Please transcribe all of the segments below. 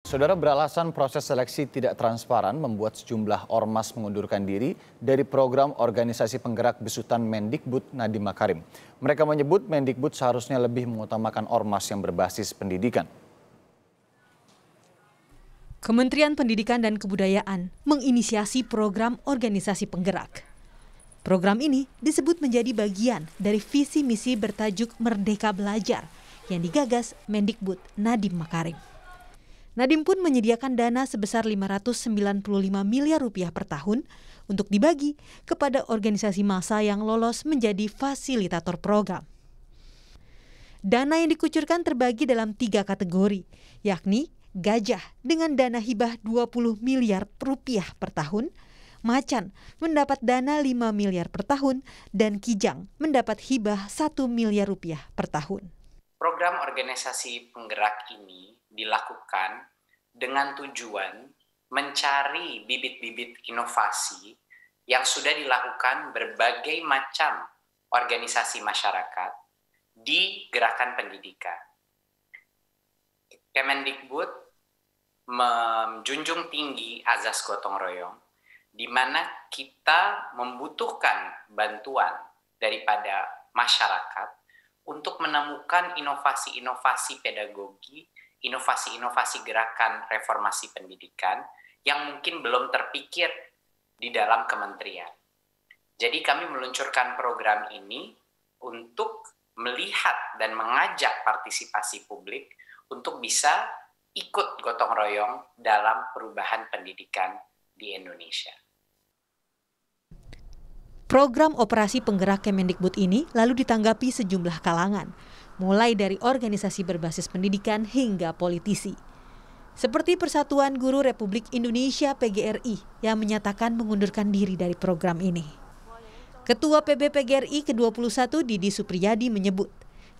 Saudara, beralasan proses seleksi tidak transparan membuat sejumlah ormas mengundurkan diri dari program organisasi penggerak besutan Mendikbud Nadiem Makarim. Mereka menyebut Mendikbud seharusnya lebih mengutamakan ormas yang berbasis pendidikan. Kementerian Pendidikan dan Kebudayaan menginisiasi program organisasi penggerak. Program ini disebut menjadi bagian dari visi misi bertajuk Merdeka Belajar yang digagas Mendikbud Nadiem Makarim. Nadiem pun menyediakan dana sebesar 595 miliar rupiah per tahun untuk dibagi kepada organisasi massa yang lolos menjadi fasilitator program. Dana yang dikucurkan terbagi dalam 3 kategori, yakni Gajah dengan dana hibah 20 miliar rupiah per tahun, Macan mendapat dana 5 miliar per tahun, dan Kijang mendapat hibah 1 miliar rupiah per tahun. Program organisasi penggerak ini dilakukan dengan tujuan mencari bibit-bibit inovasi yang sudah dilakukan berbagai macam organisasi masyarakat di gerakan pendidikan. Kemendikbud menjunjung tinggi azas gotong royong, di mana kita membutuhkan bantuan daripada masyarakat untuk menemukan inovasi-inovasi pedagogi, inovasi-inovasi gerakan reformasi pendidikan yang mungkin belum terpikir di dalam kementerian. Jadi kami meluncurkan program ini untuk melihat dan mengajak partisipasi publik untuk bisa ikut gotong royong dalam perubahan pendidikan di Indonesia. Program operasi penggerak Kemendikbud ini lalu ditanggapi sejumlah kalangan, mulai dari organisasi berbasis pendidikan hingga politisi. Seperti Persatuan Guru Republik Indonesia (PGRI) yang menyatakan mengundurkan diri dari program ini. Ketua PB PGRI ke-21 Didi Supriyadi menyebut,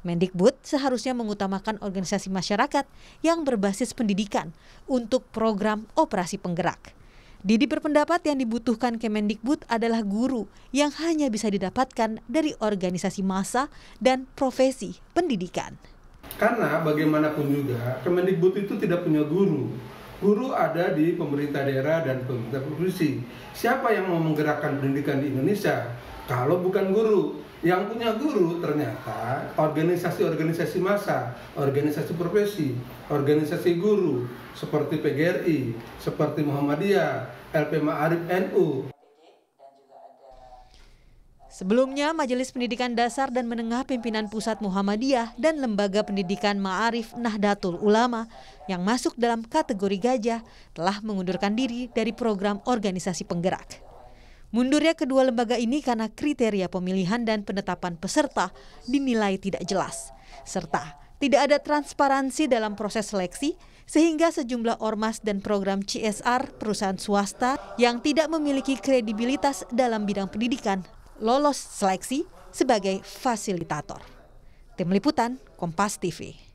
Mendikbud seharusnya mengutamakan organisasi masyarakat yang berbasis pendidikan untuk program operasi penggerak. Didi berpendapat yang dibutuhkan Kemendikbud adalah guru yang hanya bisa didapatkan dari organisasi massa dan profesi pendidikan. Karena bagaimanapun juga Kemendikbud itu tidak punya guru. Guru ada di pemerintah daerah dan pemerintah provinsi. Siapa yang mau menggerakkan pendidikan di Indonesia kalau bukan guru? Yang punya guru ternyata organisasi-organisasi massa, organisasi profesi, organisasi guru seperti PGRI, seperti Muhammadiyah, LP Ma'arif NU. Sebelumnya, Majelis Pendidikan Dasar dan Menengah Pimpinan Pusat Muhammadiyah dan Lembaga Pendidikan Ma'arif Nahdlatul Ulama yang masuk dalam kategori Gajah telah mengundurkan diri dari program organisasi penggerak. Mundurnya kedua lembaga ini karena kriteria pemilihan dan penetapan peserta dinilai tidak jelas, serta tidak ada transparansi dalam proses seleksi, sehingga sejumlah ormas dan program CSR perusahaan swasta yang tidak memiliki kredibilitas dalam bidang pendidikan lolos seleksi sebagai fasilitator. Tim Liputan, Kompas TV.